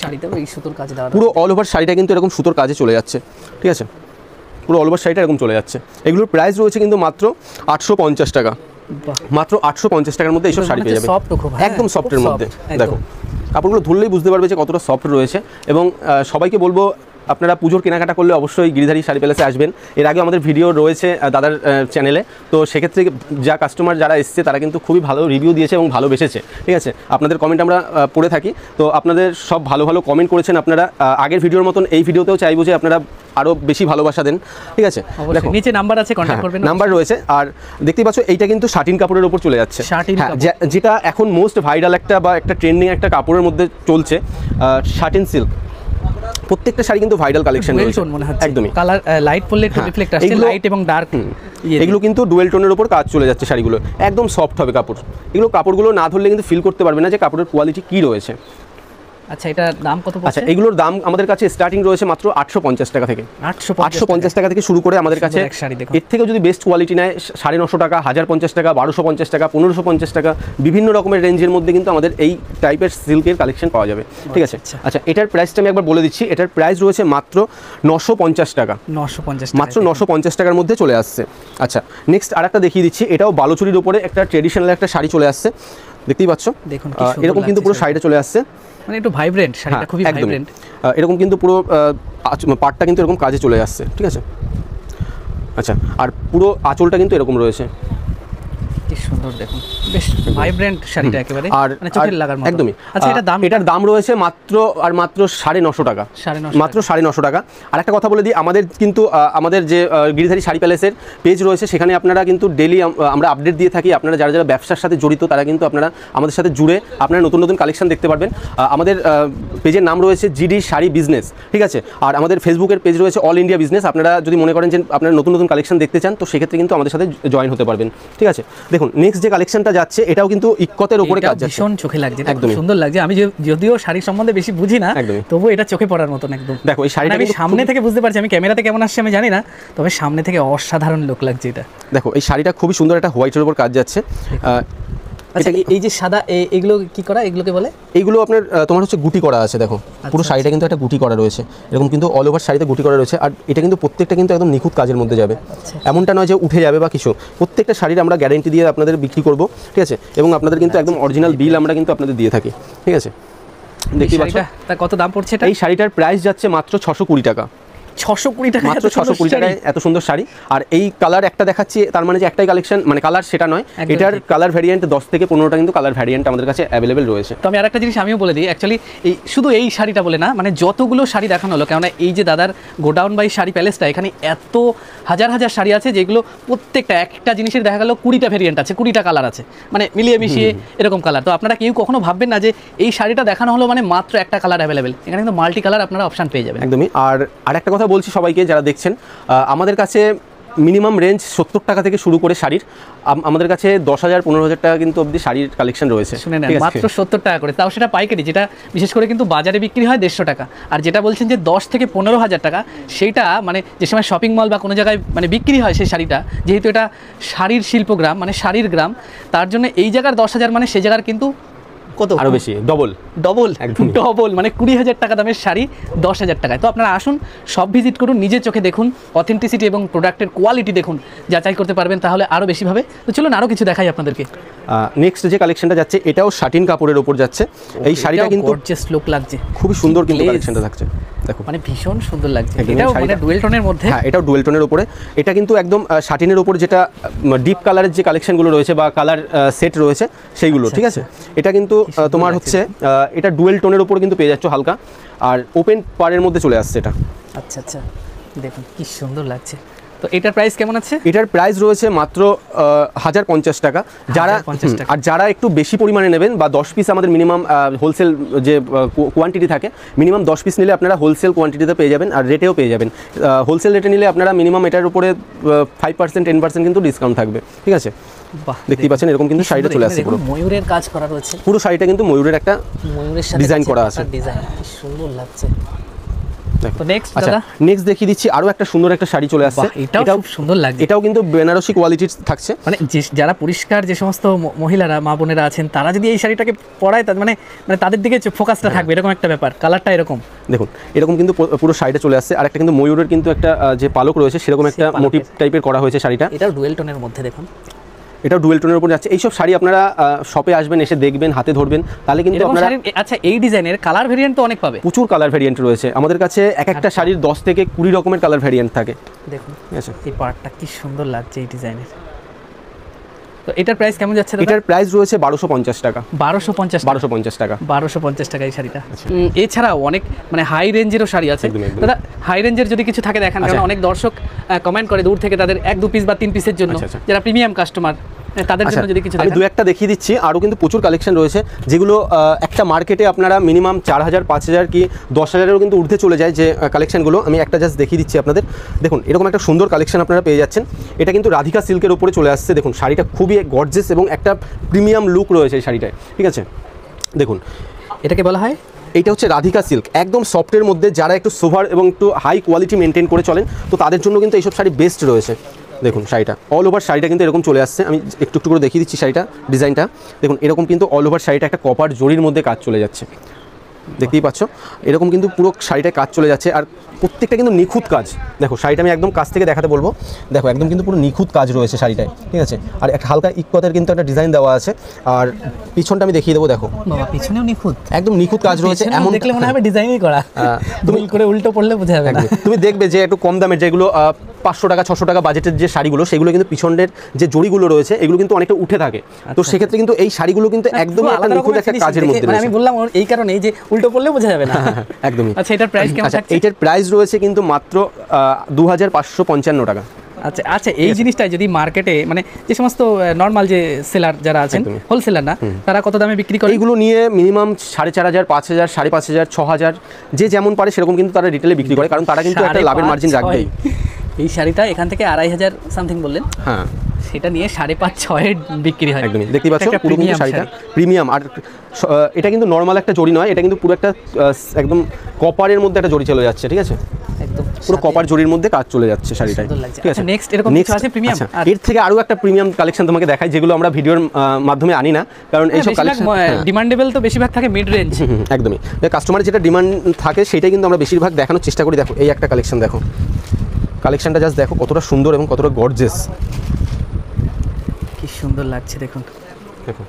শাড়িতেও এই সুতোর কাজ দেওয়া, পুরো অল ওভার শাড়িটা কিন্তু এরকম সুতোর কাজে চলে যাচ্ছে, ঠিক আছে। পুরো অল ওভার শাড়িটা এরকম চলে যাচ্ছে। এগুলোর প্রাইস রয়েছে কিন্তু মাত্র 850 টাকা। মাত্র 850 টাকার মধ্যে এইসব শাড়ি পেয়ে যাবে, একদম সফটের মধ্যে। দেখো কাপড়গুলো ধরলেই বুঝতে পারবে যে কতটা সফট রয়েছে। এবং সবাইকে বলবো আপনারা পুজোর কেনাকাটা করলে অবশ্যই গিরিধারী শাড়ি প্যালেসে আসবেন। এর আগে আমাদের ভিডিও রয়েছে দাদার চ্যানেলে, তো সেক্ষেত্রে যা কাস্টমার যারা এসছে তারা কিন্তু খুবই ভালো রিভিউ দিয়েছে এবং ভালোবেসেছে, ঠিক আছে। আপনাদের কমেন্ট আমরা পড়ে থাকি, তো আপনাদের সব ভালো ভালো কমেন্ট করেছেন আপনারা। আগের ভিডিওর মতন এই ভিডিওতেও চাইবো যে আপনারা আরও বেশি ভালোবাসা দেন, ঠিক আছে। দেখো নিচে নাম্বার আছে, কন্ট্যাক্ট করবেন, নাম্বার রয়েছে। আর দেখতেই পাচ্ছ এইটা কিন্তু শাটিন কাপড়ের উপর চলে যাচ্ছে, যেটা এখন মোস্ট ভাইরাল একটা বা একটা ট্রেন্ডিং একটা কাপড়ের মধ্যে চলছে, শাটিন সিল্ক। প্রত্যেকটা শাড়ি কিন্তু ভাইরাল কালেকশন রয়েছে, একদমই। কালার লাইট পড়লে একটু রিফ্লেক্ট আসছে, লাইট এবং ডার্ক। এগুলো কিন্তু ডুয়েল টোনের উপর কাজ চলে যাচ্ছে শাড়িগুলো, একদম সফট হবে কাপড়। এগুলো কাপড়গুলো না ধরলে কিন্তু ফিল করতে পারবে না যে কাপড়ের কোয়ালিটি কি রয়েছে। আচ্ছা, এটার দাম কত পড়ছে? আচ্ছা, এগুলোর দাম আমাদের কাছে স্টার্টিং রয়েছে মাত্র 850 টাকা থেকে। 850 টাকা থেকে শুরু করে আমাদের কাছে এর থেকে যদি বেস্ট কোয়ালিটি নেয় 950 টাকা, 1050 টাকা, 1250 টাকা, 1550 টাকা, বিভিন্ন রকমের রেঞ্জের মধ্যে কিন্তু আমাদের এই টাইপের সিল্কের কালেকশন পাওয়া যাবে, ঠিক আছে। আচ্ছা, এটার প্রাইসটা আমি একবার বলে দিচ্ছি। এটার প্রাইস রয়েছে মাত্র 950 টাকা। 950, মাত্র 950 টাকার মধ্যে চলে আসছে। আচ্ছা, নেক্সট আরেকটা দেখিয়ে দিচ্ছি। এটাও বালুচুরির উপরে একটা ট্রেডিশনাল একটা শাড়ি চলে আসছে, দেখতেই পাচ্ছ। দেখুন এরকম কিন্তু পুরো শাড়িটা চলে আসছে, মানে একটু ভাইব্রেন্ট শাড়িটা, খুবই ভাইব্রেন্ট। এরকম কিন্তু পুরো পাটটা কিন্তু এরকম কাজে চলে আসছে, ঠিক আছে। আচ্ছা, আর পুরো আঁচলটা কিন্তু এরকম রয়েছে, কি সুন্দর দেখুন, বেশ ভাইব্রেন্ট শাড়িটা একেবারে, আর মানে চোখের লাগার মতো, একদমই। আচ্ছা, এটার দাম রয়েছে মাত্র 950 টাকা, মাত্র 950 টাকা। আর একটা কথা বলে দিই, আমাদের কিন্তু আমাদের যে গিরিধারী শাড়ি প্যালেসের পেজ রয়েছে, সেখানে আপনারা কিন্তু ডেলি আমরা আপডেট দিয়ে থাকি। আপনারা যারা যারা ব্যবসার সাথে জড়িত তারা কিন্তু আপনারা আমাদের সাথে জুড়ে আপনারা নতুন নতুন কালেকশন দেখতে পারবেন। আমাদের পেজের নাম রয়েছে জিডি শাড়ি বিজনেস, ঠিক আছে। আর আমাদের ফেসবুকের পেজ রয়েছে অল ইন্ডিয়া বিজনেস। আপনারা যদি মনে করেন যে আপনারা নতুন নতুন কালেকশন দেখতে চান, তো সেক্ষেত্রে কিন্তু আমাদের সাথে জয়েন হতে পারবেন, ঠিক আছে। দেখুন নেক্সট যে কালেকশনটা যাচ্ছে, এটাও কিন্তু ইক্কতের উপরে কাজ যাচ্ছে, ভীষণ চোখে লাগছে, একদম সুন্দর লাগছে। আমি যদিও শাড়ি সম্বন্ধে বেশি বুঝি না, তবু এটা চোখে পড়ার মতন একদম। দেখো এই শাড়িটা আমি সামনে থেকে বুঝতে পারছি, আমি ক্যামেরাতে কেমন আসছে আমি জানি না, তবে সামনে থেকে অসাধারণ লুক লাগছে এটা। দেখো এই শাড়িটা খুবই সুন্দর একটা হোয়াইটের উপর কাজ যাচ্ছে। আচ্ছা, এই যে সাদা এগুলো কি করা, এগুলোকে বলে? এইগুলো আপনার তোমার হচ্ছে গুটি করা আছে। দেখো পুরো শাড়িটা কিন্তু একটা গুটি করা রয়েছে, এরকম কিন্তু অল ওভার শাড়িতে গুটি করা রয়েছে। আর এটা কিন্তু প্রত্যেকটা কিন্তু একদম নিখুঁত কাজের মধ্যে যাবে, এমনটা নয় যে উঠে যাবে বা কিছু। প্রত্যেকটা শাড়ির আমরা গ্যারেন্টি দিয়ে আপনাদের বিক্রি করব, ঠিক আছে। এবং আপনাদের কিন্তু একদম অরিজিনাল বিল আমরা কিন্তু আপনাদের দিয়ে থাকি, ঠিক আছে। দেখতে পাচ্ছ তা কত দাম পড়ছে এটা? এই শাড়িটার প্রাইস যাচ্ছে মাত্র 620 টাকা। 620 টাকা, মাত্র 620 টাকায় এত সুন্দর শাড়ি। আর এই কালার একটা দেখাচ্ছি, তার মানে যে একটাই কালেকশন, মানে কালার সেটা নয়। এটার কালার ভ্যারিয়েন্ট 10 থেকে 15টা কিন্তু কালার ভ্যারিয়েন্ট আমাদের কাছে অ্যাভেলেবেল রয়েছে। তো আমি আরেকটা জিনিস আমিও বলে দিই, অ্যাকচুয়ালি এই শুধু এই শাড়িটা বলে না, মানে যতগুলো শাড়ি দেখানো হলো, কেননা এই যে দাদার গোডাউন বাই শাড়ি প্যালেসটা, এখানে এত হাজার হাজার শাড়ি আছে, যেগুলো প্রত্যেকটা একটা জিনিসের দেখা গেল 20টা ভ্যারিয়েন্ট আছে, 20টা কালার আছে, মানে মিলিয়ে মিশিয়ে এরকম কালার। তো আপনারা কেউ কখনো ভাববেন না যে এই শাড়িটা দেখানো হলো মানে মাত্র একটা কালার অ্যাভেলেবেল, এখানে কিন্তু মাল্টি কালার আপনারা অপশন পেয়ে যাবেন, একদমই। আর আরেকটা কথা বলছি সবাইকে যারা দেখছেন, আমাদের কাছে মিনিমাম রেঞ্জ 70 টাকা থেকে শুরু করে শাড়ির, আমাদের কাছে 10,000 15,000 টাকা কিন্তু অবধি শাড়ির কালেকশন রয়েছে। শুনে নেন, মাত্র 70 টাকা করে, তাও সেটা পাইকারি, যেটা বিশেষ করে কিন্তু বাজারে বিক্রি হয় 150 টাকা। আর যেটা বলছেন যে 10 থেকে 15,000 টাকা, সেইটা মানে যে সময় শপিং মল বা কোনো জায়গায় মানে বিক্রি হয় সেই শাড়িটা, যেহেতু এটা শাড়ির শিল্পগ্রাম, মানে শাড়ির গ্রাম, তার জন্য এই জায়গার 10,000 মানে সে জায়গার কিন্তু কত আরো বেশি, ডবল মানে 20,000 টাকা দামের শাড়ি 10,000 টাকায়। তো আপনারা আসুন, সব ভিজিট করুন, নিজের চোখে দেখুন, অথেন্টিসিটি এবং প্রোডাক্টের কোয়ালিটি দেখুন, যাচাই করতে পারবেন, তাহলে আরও বেশি ভাবে। তো চলুন আরও কিছু দেখাই আপনাদেরকে। নেক্সট যে কালেকশনটা যাচ্ছে, এটাও শাটিন কাপড়ের উপর যাচ্ছে। এই শাড়িটা কিন্তু গর্জিয়াস লুক লাগছে, খুবই সুন্দর কিন্তু কালেকশনটা থাকছে। দেখো মানে ভীষণ সুন্দর লাগছে। এটাও মানে ডুয়েল টোনের মধ্যে, হ্যাঁ এটাও ডুয়েল টোনের উপরে। এটা কিন্তু একদম শাটিনের উপর যেটা ডিপ কালারের যে কালেকশনগুলো রয়েছে বা কালার সেট রয়েছে সেইগুলো, ঠিক আছে। এটা কিন্তু তোমার হচ্ছে এটা ডুয়েল টোনের উপর কিন্তু পেয়ে যাচ্ছ হালকা, আর ওপেন পাড়ের মধ্যে চলে আসছে এটা। আচ্ছা আচ্ছা, দেখুন কি সুন্দর লাগছে। তো তো এটার প্রাইস কেমন আছে? এটার প্রাইস রয়েছে মাত্র 1050 টাকা। যারা 1050 টাকা। আর যারা একটু বেশি পরিমাণে নেবেন বা 10 পিস আমাদের মিনিমাম হোলসেল যে কোয়ান্টিটি থাকে, মিনিমাম 10 পিস নিলে আপনারা হোলসেল কোয়ান্টিটিতে পেয়ে যাবেন আর রেটেও পেয়ে যাবেন। হোলসেল রেটে নিলে আপনারা মিনিমাম এটার উপরে 5% 10% কিন্তু ডিসকাউন্ট থাকবে, ঠিক আছে? বাহ, দেখতেই পাচ্ছেন এরকম কিন্তু শাড়িটা চলে আসছে পুরো। ময়ূরের কাজ করা রয়েছে, পুরো শাড়িটা কিন্তু ময়ূরের একটা ময়ূরের সাথে ডিজাইন করা আছে। ডিজাইন কি সুন্দর লাগছে। দেখো। তো নেক্সট আচ্ছা, দাদা, নেক্সট দেখিয়ে দিচ্ছি আরো একটা সুন্দর একটা শাড়ি চলে আসছে। এটাও খুব সুন্দর লাগছে। এটাও কিন্তু বেনারসি কোয়ালিটির থাকছে। মানে যারা পরিষ্কার যে সমস্ত মহিলারা, মা বোনেরা আছেন, তারা যদি এই শাড়িটাকে পরায়, তার মানে তাদের দিকে ফোকাসটা থাকবে, এরকম একটা ব্যাপার। কালারটা এরকম দেখুন, এরকম কিন্তু পুরো শাড়িটা চলে আসছে। আর একটা কিন্তু ময়ূরের কিন্তু একটা যে পালক রয়েছে সেরকম একটা মোটিভ টাইপের করা হয়েছে শাড়িটা। এটাও ডুয়েল টোনের মধ্যে, দেখুন এটাও ডুয়েল টোনের উপর যাচ্ছে। এইসব শাড়ি আপনারা শপে আসবেন, এসে দেখবেন, হাতে ধরবেন, তাহলে কিন্তু আপনারা আচ্ছা, এই ডিজাইনের কালার ভেরিয়েন্ট তো অনেক পাবে। প্রচুর কালার ভেরিয়েন্ট রয়েছে আমাদের কাছে। এক একটা শাড়ির 10 থেকে 20 রকমের কালার ভেরিয়েন্ট থাকে। দেখুন, ঠিক আছে, এই পার্টটা কি সুন্দর লাগছে এই ডিজাইনের। তো এটার প্রাইস কেমন যাচ্ছে দাদা? এটার প্রাইস রয়েছে 1250 টাকা। 1250 টাকা। 1250 টাকা এই শাড়িটা। এছাড়াও অনেক মানে হাই রেঞ্জেরও শাড়ি আছে দাদা। হাই রেঞ্জের যদি কিছু থাকে দেখান, কারণ অনেক দর্শক কমেন্ট করে দূর থেকে তাদের 1-2 পিস বা 3 পিসের জন্য, যারা প্রিমিয়াম কাস্টমার, তাদের জন্য যদি কিছু আমি দু একটা দেখিয়ে দিচ্ছি। আরও কিন্তু প্রচুর কালেকশন রয়েছে যেগুলো একটা মার্কেটে আপনারা মিনিমাম 4000, 5000 কি 10000-এরও কিন্তু ঊর্ধ্বে চলে যায় যে কালেকশনগুলো। আমি একটা জাস্ট দেখিয়ে দিচ্ছি আপনাদের। দেখুন, এরকম একটা সুন্দর কালেকশন আপনারা পেয়ে যাচ্ছেন। এটা কিন্তু রাধিকা সিল্কের উপরে চলে আসছে। দেখুন, শাড়িটা খুবই গর্জিয়াস এবং একটা প্রিমিয়াম লুক রয়েছে এই শাড়িটায়, ঠিক আছে? দেখুন, এটাকে বলা হয়, এইটা হচ্ছে রাধিকা সিল্ক, একদম সফটের মধ্যে। যারা একটু সোভার এবং একটু হাই কোয়ালিটি মেনটেন করে চলেন, তো তাদের জন্য কিন্তু এইসব শাড়ি বেস্ট রয়েছে। দেখুন, শাড়িটা অল ওভার শাড়িটা কিন্তু এরকম চলে আসছে। আমি একটু একটু করে দেখিয়ে দিচ্ছি শাড়িটা ডিজাইনটা। দেখুন, এরকম কিন্তু অল ওভার শাড়িটা একটা কপার জরির মধ্যে কাজ চলে যাচ্ছে, দেখতেই পাচ্ছ। এরকম কিন্তু পুরো শাড়িটায় কাজ চলে যাচ্ছে, আর প্রত্যেকটা কিন্তু নিখুঁত কাজ। দেখো, শাড়িটা আমি একদম কাছ থেকে দেখাতে বলবো। দেখো, একদম কিন্তু পুরো নিখুঁত কাজ রয়েছে শাড়িটায়, ঠিক আছে? আর একটা হালকা ইকোয়াতের কিন্তু একটা ডিজাইন দেওয়া আছে। আর পিছনটা আমি দেখিয়ে দেবো। দেখো বাবা, পিছনেও নিখুঁত, একদম নিখুঁত কাজ রয়েছে। এমন দেখলে মনে হবে ডিজাইনই করা, তুমি করে উল্টো পড়লে বোঝা যাবে না। তুমি দেখবে যে একটু কম দামের যেগুলো 500 টাকা 600 টাকা বাজেটের যে শাড়িগুলো, সেগুলো কিন্তু পিছনের যে জড়িগুলো রয়েছে এগুলো কিন্তু অনেকটা উঠে থাকে। তো সেক্ষেত্রে কিন্তু এই শাড়িগুলো কিন্তু একদম একটা নিখুঁত একটা কাজের মধ্যে রয়েছে। আমি বললাম এই কারণেই যে উল্টো পড়লে বোঝা যাবে না। একদমই। আচ্ছা, এটার প্রাইস কেমন থাকছে? এটার প্রাইস রয়েছে কিন্তু মাত্র 2555 টাকা। আচ্ছা আচ্ছা, এই জিনিসটা যদি মার্কেটে মানে যে সমস্ত নর্মাল যে সেলার যারা আছেন, হোলসেলার না, তারা কত দামে বিক্রি করে? এইগুলো নিয়ে মিনিমাম 4500, 5000, 5500, 6000, যে যেমন পারে সেরকম কিন্তু তারা রিটেলে বিক্রি করে, কারণ তারা কিন্তু একটা লাভের মার্জিন রাখবেই। এই শাড়িটা এখান থেকে 2500 সামথিং বললেন, হ্যাঁ, সেটা নিয়ে 5.5-6 দেখতে হয়। একদমই, দেখতে পাচ্ছ পুরো কিন্তু শাড়িটা প্রিমিয়াম। আর এটা কিন্তু নর্মাল একটা জড়ি নয়, এটা কিন্তু পুরো একটা একদম কপারের মধ্যে একটা জড়ি চলে যাচ্ছে, ঠিক আছে? একদম পুরো কপার জড়ির মধ্যে কাজ চলে যাচ্ছে শাড়িটায়, ঠিক আছে? নেক্সট এরকম কিছু আছে প্রিমিয়াম? এর থেকে আরো একটা প্রিমিয়াম কালেকশন তোমাকে দেখাই, যেগুলো আমরা ভিডিওর মাধ্যমে আনি না, কারণ এইসব কালেকশন ডিমান্ডেবল তো বেশিরভাগ থাকে মিড রেঞ্জ। একদমই, কাস্টমারের যেটা ডিমান্ড থাকে সেটাই কিন্তু আমরা বেশিরভাগ দেখানোর চেষ্টা করি। দেখো, এই একটা কালেকশন, দেখো কালেকশনটা জাস্ট দেখো কতটা সুন্দর এবং কতটা গর্জিয়াস, কি সুন্দর লাগছে। দেখুন, দেখো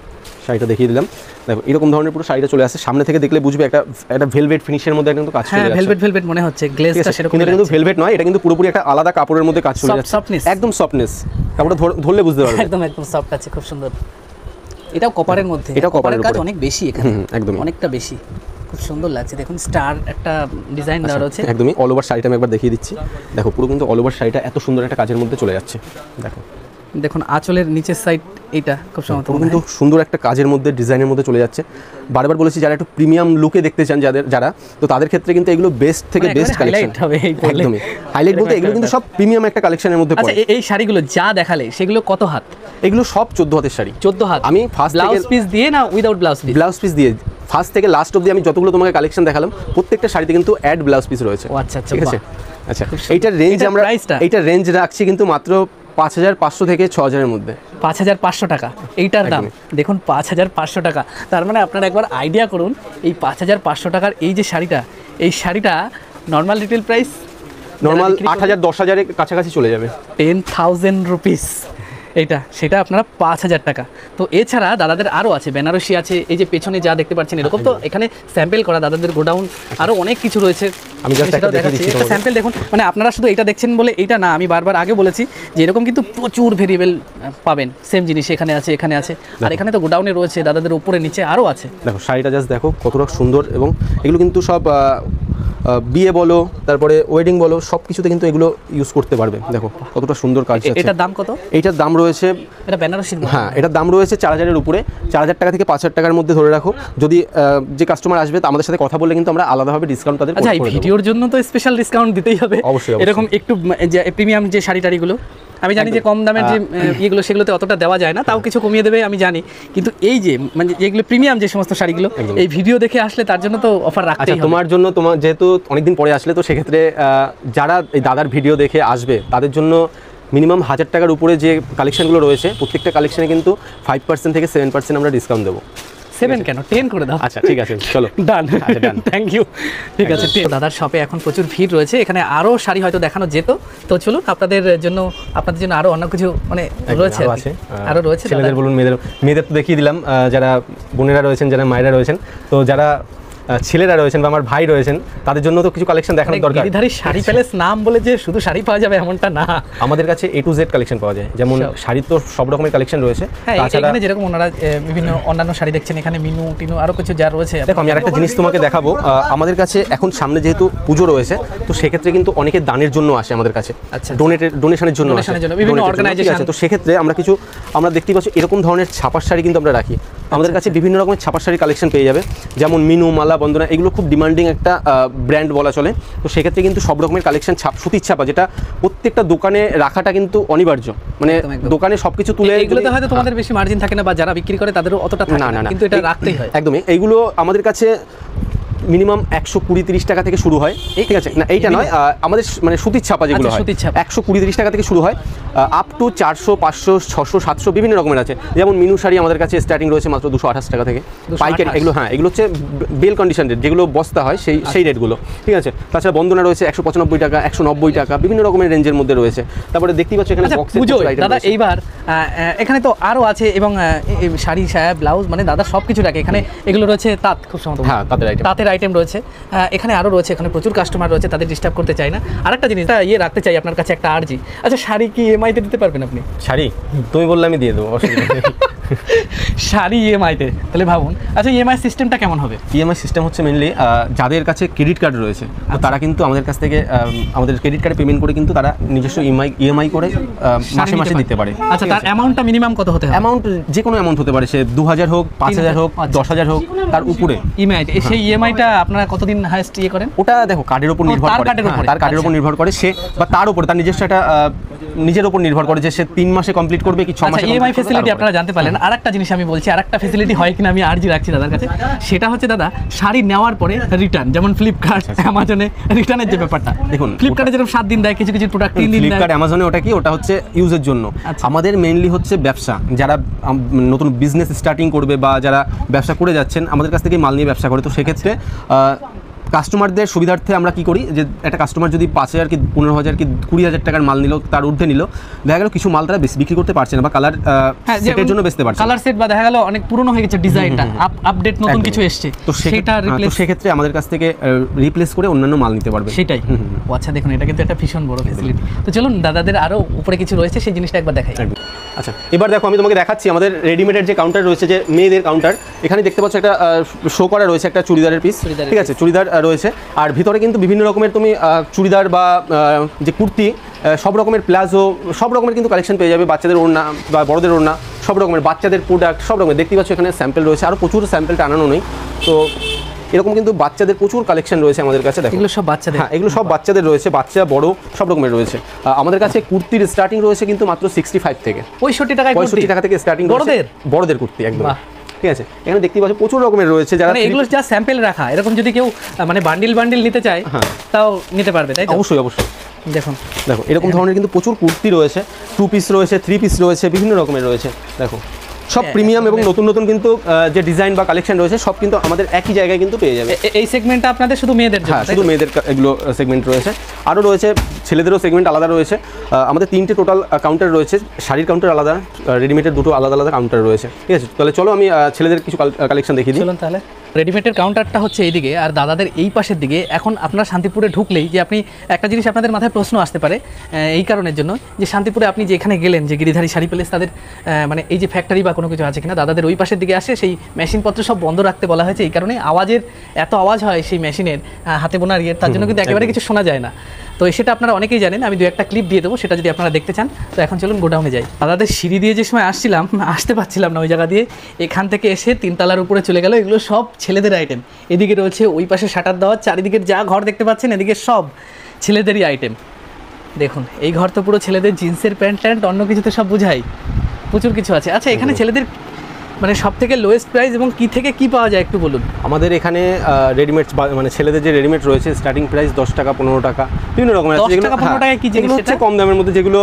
শাড়িটা দেখিয়ে দিলাম। দেখো, এরকম ধরনের পুরো শাড়িটা চলে আসছে। সামনে থেকে দেখলে বুঝবে একটা ভেলভেট ফিনিশের মধ্যে কিন্তু কাজ চলে যাচ্ছে। ভেলভেট মনে হচ্ছে, গ্লেজটা সেরকম। কিন্তু এটা কিন্তু ভেলভেট নয়, এটা কিন্তু পুরোপুরি একটা আলাদা কাপড়ের মধ্যে কাজ চলে যাচ্ছে। একদম সফটনেস, কাপড়টা ধরলে বুঝতে পারবে। একদম সফট আছে, খুব সুন্দর। এটাও কপারের মধ্যে, এটাও কপারের কাজ অনেক বেশি এখানে, একদম অনেকটা বেশি, খুব সুন্দর লাগছে। দেখুন, স্টার একটা ডিজাইন দেওয়া রয়েছে। একদমই অল ওভার শাড়িটা আমি একবার দেখিয়ে দিচ্ছি। দেখো, পুরো কিন্তু অল ওভার শাড়িটা এত সুন্দর একটা কাজের মধ্যে চলে যাচ্ছে। দেখো, দেখুন আঁচলের নিচের সাইড, এটা খুব সুন্দর, কিন্তু সুন্দর একটা কাজের মধ্যে, ডিজাইনের মধ্যে চলে যাচ্ছে। বারবার বলেছি, যারা একটু প্রিমিয়াম লুকে দেখতে চান যারা, তো তাদের ক্ষেত্রে কিন্তু এগুলো বেস্ট থেকে বেস্ট কালেকশন হবে। একদমই হাইলাইট বলতে এগুলো কিন্তু সব প্রিমিয়াম একটা কালেকশনের মধ্যে পড়ে। আচ্ছা, এই শাড়িগুলো যা দেখালে সেগুলো কত হাত? এগুলো সব 14 হাতের শাড়ি। 14 হাত? আমি ফার্স্ট ব্লাউজ পিস দিয়ে না without blouse piece? Blouse piece দিয়ে, ফার্স্ট থেকে লাস্ট অবধি আমি যতগুলো তোমাকে কালেকশন দেখালাম প্রত্যেকটা শাড়িতে কিন্তু অ্যাড ব্লাউজ পিস রয়েছে। আচ্ছা আচ্ছা, ঠিক আছে। আচ্ছা, এইটার রেঞ্জ আমরা এইটার রেঞ্জ রাখছি কিন্তু মাত্র 5500 থেকে 6000-এর মধ্যে। 5500 টাকা এইটার দাম। দেখুন, 5500 টাকা। তার মানে আপনারা একবার আইডিয়া করুন, এই 5500 টাকার এই যে শাড়িটা, এই শাড়িটা নর্মাল রিটেল প্রাইস নর্মাল 8000, 10000-এর কাছাকাছি চলে যাবে। 10,000 রুপিস এইটা, সেটা আপনারা 5000 টাকা। তো এছাড়া দাদাদের আরও আছে, বেনারসি আছে, এই যে পেছনে যা দেখতে পাচ্ছেন এরকম, তো এখানে স্যাম্পল করা দাদাদের গোডাউন আরও অনেক কিছু রয়েছে। আমি জাস্ট একটা দেখাচ্ছি, একটা স্যাম্পল দেখুন। মানে আপনারা শুধু এটা দেখছেন বলে এইটা না, আমি বারবার আগে বলেছি যে এরকম কিন্তু প্রচুর ভেরিয়েবল পাবেন, সেম জিনিস এখানে আছে, এখানে আছে, আর এখানে তো গোডাউনে রয়েছে দাদাদের উপরে নিচে আরও আছে। দেখো, শাড়িটা জাস্ট দেখো কতটা সুন্দর, এবং এগুলো কিন্তু সব বিয়ে বলো, তারপরে ওয়েডিং বলো, সব কিছুতে কিন্তু এগুলো ইউজ করতে পারবে। দেখো কতটা সুন্দর কাজ আছে। এটার দাম কত? এইটার দাম রয়েছে, এটা বেনারসি, হ্যাঁ এটার দাম রয়েছে 4000-এর উপরে, 4000 টাকা থেকে 5000 টাকার মধ্যে ধরে রাখো। যদি যে কাস্টমার আসবে তা আমাদের সাথে কথা বললে কিন্তু আমরা আলাদাভাবে ডিসকাউন্ট তাদের আচ্ছা, এই ভিডিওর জন্য তো স্পেশাল ডিসকাউন্ট দিতেই হবে অবশ্যই। এরকম একটু যে প্রিমিয়াম যে শাড়ি টাড়িগুলো, আমি জানি যে কম দামের যে ইয়েগুলো সেগুলোতে অতটা দেওয়া যায় না, তাও কিছু কমিয়ে দেবে আমি জানি, কিন্তু এই যে মানে যেগুলো প্রিমিয়াম যে সমস্ত শাড়িগুলো এই ভিডিও দেখে আসলে তার জন্য তো অফার রাখতেই হবে। তোমার জন্য, তোমার যেহেতু অনেকদিন পরে আসলে, তো সেক্ষেত্রে যারা এই দাদার ভিডিও দেখে আসবে তাদের জন্য মিনিমাম 1000 টাকার উপরে যে কালেকশনগুলো রয়েছে প্রত্যেকটা কালেকশনে কিন্তু 5% থেকে 7% আমরা ডিসকাউন্ট দেবো। 7 কেন, 10 করে দাও। আচ্ছা ঠিক আছে, চলো ডান ডান, থ্যাংক ইউ। ঠিক আছে, দাদার শপে এখন প্রচুর ভিড় রয়েছে, এখানে আরও শাড়ি হয়তো দেখানো যেত, তো চলুন আপনাদের জন্য আরও অন্য কিছু মানে রয়েছে, আরও রয়েছে। ছেলেদের বলুন, মেয়েদের তো দেখিয়ে দিলাম, যারা বোনেরা রয়েছেন, যারা মায়েরা রয়েছেন, তো যারা ছেলেরা রয়েছেন বা আমার ভাই রয়েছেন তাদের জন্য তো কিছু কালেকশন দেখানোর দরকার। গিরিধারী শাড়ি প্যালেস নাম বলে যে শুধু শাড়ি পাওয়া যাবে এমনটা না, আমাদের কাছে A to Z কালেকশন পাওয়া যায়, যেমন শাড়ির তো সব রকমের কালেকশন রয়েছে। এখানে যেরকম ওনারা বিভিন্ন অন্যান্য শাড়ি দেখছেন, এখানে মিনু টিনু আরও কিছু যা রয়েছে। দেখো আমি আরেকটা জিনিস তোমাকে দেখাবো, আমাদের কাছে এখন সামনে যেহেতু পুজো রয়েছে, তো সেক্ষেত্রে কিন্তু অনেকে দানের জন্য আসে আমাদের কাছে, আচ্ছা ডোনেশনের জন্য বিভিন্ন অর্গানাইজেশন। তো সেক্ষেত্রে আমরা দেখতে পাচ্ছি এরকম ধরনের ছাপার শাড়ি কিন্তু আমরা রাখি। আমাদের কাছে বিভিন্ন রকমের ছাপার শাড়ি কালেকশন পেয়ে যাবে, যেমন মিনু, মালা, বন্দনা, এগুলো খুব ডিমান্ডিং একটা ব্র্যান্ড বলা চলে। তো সেক্ষেত্রে কিন্তু সব রকমের কালেকশন সুতির ছাপা, যেটা প্রত্যেকটা দোকানে রাখাটা কিন্তু অনিবার্য, মানে দোকানে সবকিছু তুলে, এগুলোতে হয়তো তোমাদের বেশি মার্জিন থাকে না, বা যারা বিক্রি করে তাদেরও অতটা থাকে না, কিন্তু এটা রাখতেই হয়। একদমই, এইগুলো আমাদের কাছে মিনিমাম 120-130 টাকা থেকে শুরু হয়, ঠিক আছে না? এইটা নয়, আমাদের মানে সুতির ছাপা যেগুলো হয় 120-130 টাকা থেকে শুরু হয়, আপ টু 400, 500, 600, 700 বিভিন্ন রকমের আছে। যেমন মিনু শাড়ি আমাদের কাছে স্টার্টিং রয়েছে মাত্র 228 টাকা থেকে পাইকারি। এগুলো এগুলো হচ্ছে বেল কন্ডিশন রেট, যেগুলো বস্তা হয় সেই রেটগুলো, ঠিক আছে। তাছাড়া বন্দনা রয়েছে 195 টাকা, 190 টাকা, বিভিন্ন রকমের রেঞ্জের মধ্যে রয়েছে। তারপরে দেখতেই পাচ্ছ এখানে দাদা এইবার এখানে তো আরও আছে, এবং শাড়ি, সায়া, ব্লাউজ, মানে দাদা সব কিছু রাখে এখানে। এগুলো রয়েছে তাঁত, খুব সম্ভবত তাঁতের আইটেম রয়েছে, এখানে আরও রয়েছে। এখানে প্রচুর কাস্টমার রয়েছে, তাদের ডিস্টার্ব করতে চাই না। আরেকটা জিনিস রাখতে চাই আপনার কাছে, একটা আর্জি। আচ্ছা, শাড়ি কি EMI-তে দিতে পারবেন আপনি? শাড়ি তুমি বললে আমি দিয়ে দেবো, অসুবিধা নেই। শাড়ি EMI-তে, তাহলে ভাবুন। আচ্ছা, EMI সিস্টেমটা কেমন হবে? EMI সিস্টেম হচ্ছে মেনলি যাদের কাছে ক্রেডিট কার্ড রয়েছে, তারা কিন্তু আমাদের কাছ থেকে আমাদের ক্রেডিট কার্ডে পেমেন্ট করে কিন্তু তারা নিজস্ব EMI করে মাসে মাসে দিতে পারে। আচ্ছা, তার অ্যামাউন্টটা মিনিমাম কত হতে হবে? অ্যামাউন্ট যে কোনো অ্যামাউন্ট হতে পারে, সে 2000 হোক, 5000 হোক, 10000 হোক, তার উপরে EMI। সেই EMI-টা আপনারা কতদিন হাইস্ট করেন? ওটা দেখো কার্ডের উপর নির্ভর করে, তার কার্ডের উপর নির্ভর করে সে, বা তার উপর তার নিজস্ব একটা নিজের উপর নির্ভর করে যে সে 3 মাসে কমপ্লিট করবে কি 6 মাসে। EMI ফ্যাসিলিটি আপনারা জানতে পারলেন। আরেকটা জিনিস আমি বলছি, আরেকটা ফ্যাসিলিটি হয় কিনা আমি আর্জি রাখছি দাদার কাছে, সেটা হচ্ছে দাদা শাড়ি নেওয়ার পরে রিটার্ন, যেমন ফ্লিপকার্ট, অ্যামাজনে রিটার্নের যে ব্যাপারটা। দেখুন ফ্লিপকার্টে যেরকম 7 দিন দেয়, কিছু কিছু প্রোডাক্ট 3 দিন দেয়। ফ্লিপকার্ট, অ্যামাজনে ওটা কি, ওটা হচ্ছে ইউজের জন্য। আমাদের মেইনলি হচ্ছে ব্যবসা, যারা নতুন বিজনেস স্টার্টিং করবে বা যারা ব্যবসা করে যাচ্ছেন আমাদের কাছ থেকে মাল নিয়ে ব্যবসা করে, তো সেক্ষেত্রে কাস্টমারদের সুবিধার্থে আমরা কি করি, যে একটা কাস্টমার যদি 5000 কি 15000 কি 20000 টাকার মাল নিল, তার ঊর্ধ্বে নিল, দেখা গেল কিছু মাল তারা বেশি বিক্রি করতে পারছে না, বা কালার সেটের জন্য বেচতে পারছে, কালার সেট, বা দেখা গেল অনেক পুরনো হয়ে গেছে, ডিজাইনটা আপডেট নতুন কিছু এসেছে, তো সেটা রিপ্লেস, সেক্ষেত্রে আমাদের কাছ থেকে রিপ্লেস করে অন্যান্য মাল নিতে পারবে। সেটাই। আচ্ছা, দেখুন এটা কিন্তু একটা ভীষণ বড় ফ্যাসিলিটি। তো চলুন দাদাদের আরও উপরে কিছু রয়েছে, সেই জিনিসটা একবার দেখাই। আচ্ছা, এবার দেখো আমি তোমাকে দেখাচ্ছি আমাদের রেডিমেডের যে কাউন্টার রয়েছে, যে মেয়েদের কাউন্টার। এখানে দেখতে পাচ্ছ একটা শো করা রয়েছে একটা চুড়িদারের পিস, ঠিক আছে, চুড়িদার রয়েছে। আর ভিতরে কিন্তু বিভিন্ন রকমের তুমি চুড়িদার বা যে কুর্তি, সব রকমের প্লাজো, সব রকমের কিন্তু কালেকশন পেয়ে যাবে। বাচ্চাদের ওড়না বা বড়দের ওড়না, সব রকমের বাচ্চাদের প্রোডাক্ট, সব রকমের দেখতে পাচ্ছ এখানে স্যাম্পল রয়েছে, আরও প্রচুর স্যাম্পলটা আনানো নেই। তো এরকম কিন্তু বাচ্চাদের প্রচুর কালেকশন রয়েছে আমাদের কাছে। দেখো এগুলো সব বাচ্চাদের, হ্যাঁ এগুলো সব বাচ্চাদের রয়েছে, বাচ্চা বড় সব রকমের রয়েছে। আমাদের কাছে কুর্তির স্টার্টিং রয়েছে কিন্তু মাত্র 65 থেকে 65 টাকা থেকে স্টার্টিং, বড়দের কুর্তি একদম, ঠিক আছে। এখানে দেখতে পাচ্ছ প্রচুর রকমের রয়েছে, যারা এগুলো যা স্যাম্পল রাখা, এরকম যদি কেউ মানে বান্ডিল নিতে চায় তাও নিতে পারবে, তাই তো? অবশ্যই। দেখো এরকম ধরনের কিন্তু প্রচুর কুর্তি রয়েছে, 2 পিস রয়েছে, 3 পিস রয়েছে, বিভিন্ন রকমের রয়েছে। দেখো সব প্রিমিয়াম এবং নতুন কিন্তু যে ডিজাইন বা কালেকশন রয়েছে সব কিন্তু আমাদের একই জায়গায় কিন্তু পেয়ে যাবে। এই সেগমেন্টটা আপনাদের শুধু মেয়েদের জন্য? হ্যাঁ, শুধু মেয়েদের এগুলো সেগমেন্ট রয়েছে, আরও রয়েছে ছেলেদেরও সেগমেন্ট আলাদা রয়েছে। আমাদের 3টে টোটাল কাউন্টার রয়েছে, শাড়ির কাউন্টার আলাদা, রেডিমেডের 2টো আলাদা কাউন্টার রয়েছে, ঠিক আছে। তাহলে চলো আমি ছেলেদের কিছু কালেকশন দেখিয়ে দিই। চলুন তাহলে। রেডিমেডের কাউন্টারটা হচ্ছে এইদিকে আর দাদাদের এই পাশের দিকে। এখন আপনারা শান্তিপুরে ঢুকলেই যে আপনি একটা জিনিস আপনাদের মাথায় প্রশ্ন আসতে পারে এই কারণের জন্য যে শান্তিপুরে আপনি যে এখানে গেলেন যে গিরিধারী শাড়ি প্যালেস, তাদের মানে এই যে ফ্যাক্টরি বা কোনো কিছু আছে কিনা, দাদাদের ওই পাশের দিকে আসে সেই মেশিনপত্র সব বন্ধ রাখতে বলা হয়েছে। এই কারণে আওয়াজের এত আওয়াজ হয় সেই মেশিনের হাতে বোনার ইয়ের, তার জন্য কিন্তু একেবারে কিছু শোনা যায় না। তো সেটা আপনারা অনেকেই জানেন, আমি 2-1টা ক্লিপ দিয়ে দেবো, সেটা যদি আপনারা দেখতে চান। তো এখন চলুন গোডাউনে যাই। দাদাদের সিঁড়ি দিয়ে যে সময় আসতে পারছিলাম না ওই জায়গা দিয়ে, এখান থেকে এসে 3 তলার উপরে চলে গেল। এগুলো সব ছেলেদের আইটেম। এদিকে রয়েছে ওই পাশে শাটার দেওয়া, চারিদিকের যা ঘর দেখতে পাচ্ছেন এদিকে সব ছেলেদেরই আইটেম। দেখুন এই ঘর তো পুরো ছেলেদের জিন্সের প্যান্ট ট্যান্ট অন্য কিছুতে সব বুঝাই, প্রচুর কিছু আছে। আচ্ছা এখানে ছেলেদের মানে সব থেকে লোয়েস্ট প্রাইস এবং কি থেকে কি পাওয়া যায় একটু বলুন। আমাদের এখানে রেডিমেড মানে ছেলেদের যে রেডিমেড রয়েছে স্টার্টিং প্রাইস 10 টাকা 15 টাকা বিভিন্ন রকমের আছে, যেগুলো 15 টাকায় কি জিনিস হচ্ছে কম দামের মধ্যে, যেগুলো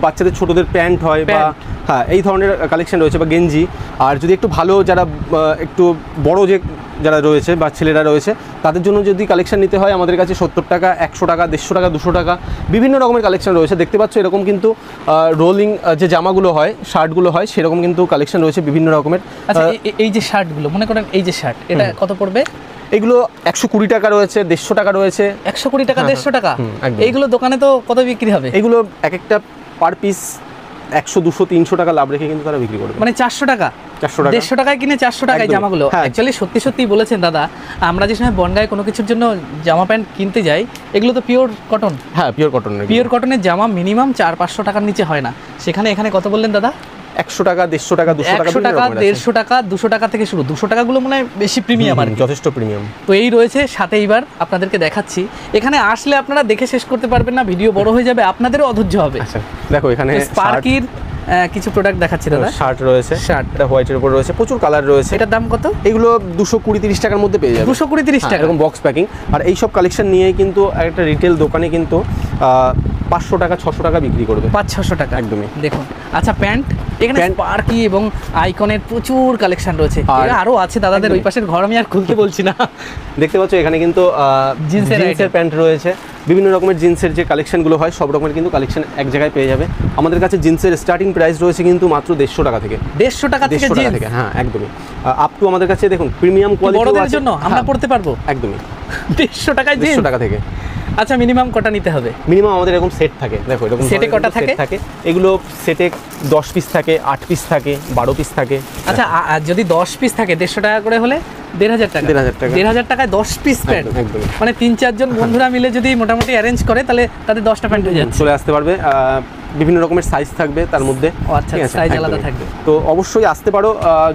বাচ্চাদের ছোটদের প্যান্ট হয় বা হ্যাঁ এই ধরনের কালেকশন রয়েছে বা গেঞ্জি। আর যদি একটু ভালো যারা একটু বড় যে যারা রয়েছে বা ছেলেরা রয়েছে তাদের জন্য যদি কালেকশন নিতে হয় আমাদের কাছে 70 টাকা 100 টাকা 150 টাকা 200 টাকা বিভিন্ন রকমের কালেকশন রয়েছে। দেখতে পাচ্ছ এরকম কিন্তু রোলিং যে জামাগুলো হয় শার্টগুলো হয় সেরকম কিন্তু কালেকশন রয়েছে বিভিন্ন রকমের। আচ্ছা এই যে শার্টগুলো মনে করেন এই যে শার্ট, এটা কত পড়বে? এগুলো 120 টাকা রয়েছে, 150 টাকা রয়েছে। 120 টাকা 150 টাকা? এইগুলো দোকানে তো কত বিক্রি হবে? এগুলো এক একটা পার পিস 100 200 300 টাকা লাভ রেখে কিন্তু তারা বিক্রি করবে। মানে 400 টাকা 150 টাকায় কিনে 400 টাকায় জামাগুলো। অ্যাকচুয়ালি সত্যি বলেছেন দাদা, আমরা যে সময় বনগাঁয় কোনো কিছুর জন্য জামা প্যান্ট কিনতে যাই এগুলো তো পিওর কটন। হ্যাঁ পিওর কটন। পিওর কটনের জামা মিনিমাম 400-500 টাকার নিচে হয় না। সেখানে এখানে কত বললেন দাদা? 100 টাকা 150 টাকা 200 টাকা 150 টাকা 200 টাকা থেকে শুরু। 200 টাকাগুলো মনে হয় বেশি প্রিমিয়াম আর যথেষ্ট প্রিমিয়াম। তো এই রয়েছে সাথে। এইবার আপনাদেরকে দেখাচ্ছি, এখানে আসলে আপনারা দেখে শেষ করতে পারবেন না, ভিডিও বড় হয়ে যাবে, আপনাদেরও অধৈর্য হবে। আচ্ছা দেখো এখানে স্পার্কির কিছু প্রোডাক্ট দেখাচ্ছি দাদা। শার্ট রয়েছে, শার্ট এটা হোয়াইটের উপর রয়েছে, প্রচুর কালার রয়েছে। এটার দাম কত? এগুলো 220-30 টাকার মধ্যে পেয়ে যাবে। 220-30 টাকা এরকম বক্স প্যাকিং। আর এই সব কালেকশন নিয়েই কিন্তু একটা রিটেল দোকানে কিন্তু 500 টাকা 600 টাকা বিক্রি করবে। 500-600 টাকা একদমই। দেখুন আচ্ছা প্যান্ট এখানে স্পার্কি এবং আইকনের প্রচুর কালেকশন রয়েছে। আরও আছে দাদাদের ওই পাশের ঘর, আমি আর খুলতে বলছি না। দেখতে পাচ্ছ এখানে কিন্তু জিন্সের প্যান্ট রয়েছে, বিভিন্ন রকমের জিন্সের যে কালেকশনগুলো হয় সব রকমের কিন্তু কালেকশন এক জায়গায় পেয়ে যাবে। আমাদের কাছে জিন্সের স্টার্টিং প্রাইস রয়েছে কিন্তু মাত্র 150 টাকা থেকে। 150 টাকা থেকে? হ্যাঁ একদমই। আপ টু আমাদের কাছে দেখুন প্রিমিয়াম কোয়ালিটি বড়দের জন্য আমরা পড়তে পারবো একদমই 150 টাকায়। 150 টাকা থেকে। আচ্ছা মিনিমাম কটা নিতে হবে? মিনিমাম আমাদের এরকম সেট থাকে, দেখো এরকম সেটে কটা থাকে? এগুলো সেটে 10 পিস থাকে, 8 পিস থাকে, 12 পিস থাকে। আচ্ছা যদি 10 পিস থাকে 150 টাকা করে হলে 1500 টাকা। 1500 টাকায় 10 পিস প্যান্ট, মানে 3-4 জন বন্ধুরা মিলে যদি মোটামুটি অ্যারেঞ্জ করে তাহলে তাদের 10টা প্যান্ট হয়ে যাচ্ছে। চলে আসতে পারবে, বিভিন্ন রকমের সাইজ থাকবে তার মধ্যে। আচ্ছা সাইজ আলাদা থাকবে। তো অবশ্যই আসতে পারো,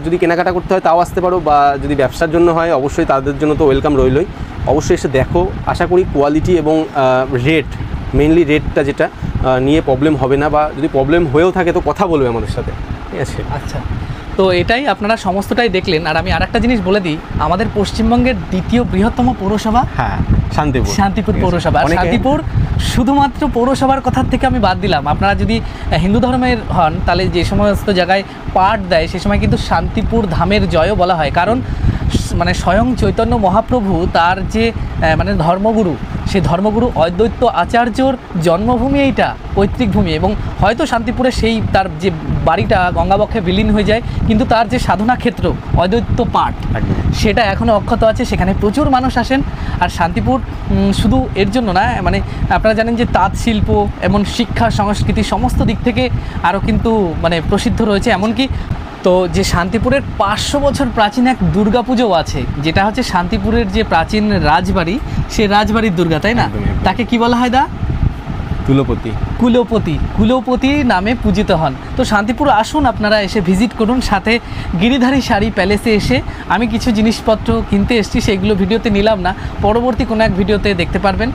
যদি কেনাকাটা করতে হয় তাও আসতে পারো, বা যদি ব্যবসার জন্য হয় অবশ্যই তাদের জন্য তো ওয়েলকাম রইলই। অবশ্যই এসে দেখো, আশা করি কোয়ালিটি এবং রেট, মেইনলি রেটটা যেটা নিয়ে প্রবলেম হবে না, বা যদি প্রবলেম হয়েও থাকে তো কথা বলবে আমাদের সাথে, ঠিক আছে? আচ্ছা তো এটাই আপনারা সমস্তটাই দেখলেন। আর আমি আরেকটা জিনিস বলে দিই, আমাদের পশ্চিমবঙ্গের দ্বিতীয় বৃহত্তম পৌরসভা শান্তিপুর পৌরসভা। শান্তিপুর শুধুমাত্র পৌরসভার কথার থেকে আমি বাদ দিলাম। আপনারা যদি হিন্দু ধর্মের হন তাহলে যে সমস্ত জায়গায় পাঠ দেয় সে সময় কিন্তু শান্তিপুর ধামের জয়ও বলা হয়, কারণ মানে স্বয়ং চৈতন্য মহাপ্রভু তার যে মানে ধর্মগুরু, সেই ধর্মগুরু অদ্বৈত আচার্যর জন্মভূমি এইটা, পৈতৃক ভূমি। এবং হয়তো শান্তিপুরে সেই তার যে বাড়িটা গঙ্গাবক্ষে বিলীন হয়ে যায়, কিন্তু তার যে সাধনা ক্ষেত্র অদ্বৈত পাঠ সেটা এখনও অক্ষত আছে। সেখানে প্রচুর মানুষ আসেন। আর শান্তিপুর শুধু এর জন্য না, মানে আপনারা জানেন যে তাঁত শিল্প এমন শিক্ষা সংস্কৃতি সমস্ত দিক থেকে আরও কিন্তু মানে প্রসিদ্ধ রয়েছে। এমনকি তো যে শান্তিপুরের 500 বছর প্রাচীন এক দুর্গাপুজোও আছে, যেটা হচ্ছে শান্তিপুরের যে প্রাচীন রাজবাড়ি, সে রাজবাড়ির দুর্গা, তাই না? তাকে কি বলা হয় দা? কুলপতি নামে পূজিত হন। তো শান্তিপুর আসুন, আপনারা এসে ভিজিট করুন। সাথে গিরিধারী শাড়ি প্যালেসে এসে আমি কিছু জিনিসপত্র কিনতে এসেছি, সেগুলো ভিডিওতে নিলাম না, পরবর্তী কোনো এক ভিডিওতে দেখতে পারবেন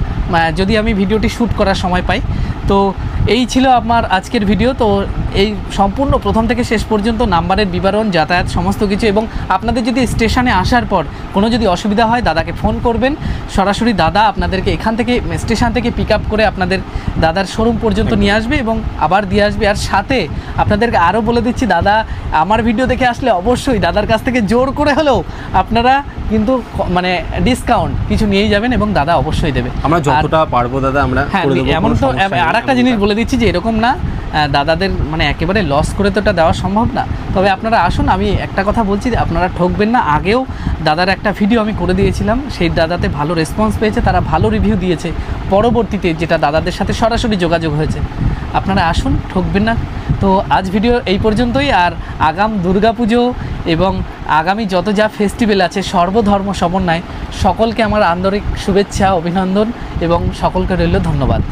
যদি আমি ভিডিওটি শ্যুট করার সময় পাই। তো এই ছিল আমার আজকের ভিডিও। তো এই সম্পূর্ণ প্রথম থেকে শেষ পর্যন্ত নাম্বারের বিবরণ, যাতায়াত সমস্ত কিছু, এবং আপনাদের যদি স্টেশনে আসার পর কোনো যদি অসুবিধা হয় দাদাকে ফোন করবেন, সরাসরি দাদা আপনাদেরকে এখান থেকে স্টেশন থেকে পিক আপ করে আপনাদের দাদার শোরুম পর্যন্ত নিয়ে আসবে এবং আবার দিয়ে আসবে। আর সাথে আপনাদেরকে আরও বলে দিচ্ছি, দাদা আমার ভিডিও দেখে আসলে অবশ্যই দাদার কাছ থেকে জোর করে হলেও আপনারা কিন্তু মানে ডিসকাউন্ট কিছু নিয়েই যাবেন, এবং দাদা অবশ্যই দেবে। আমরা যতটা পারবো দাদা আমরা। হ্যাঁ এমন তো আর একটা জিনিস বলে দিচ্ছি যে এরকম না দাদাদের মানে একেবারে লস করে তো এটা দেওয়া সম্ভব না। তবে আপনারা আসুন, আমি একটা কথা বলছি যে আপনারা ঠকবেন না। আগেও দাদার একটা ভিডিও আমি করে দিয়েছিলাম, সেই দাদাতে ভালো রেসপন্স পেয়েছে, তারা ভালো রিভিউ দিয়েছে। পরবর্তীতে যেটা দাদাদের সাথে সরাসরি যোগাযোগ হয়েছে, আপনারা আসুন, ঠকবেন না। তো আজ ভিডিও এই পর্যন্তই। আর আগাম দুর্গাপুজো এবং আগামী যত যা ফেস্টিভ্যাল আছে সর্বধর্ম সমন্বয়, সকলকে আমার আন্তরিক শুভেচ্ছা, অভিনন্দন এবং সকলকে রইল ধন্যবাদ।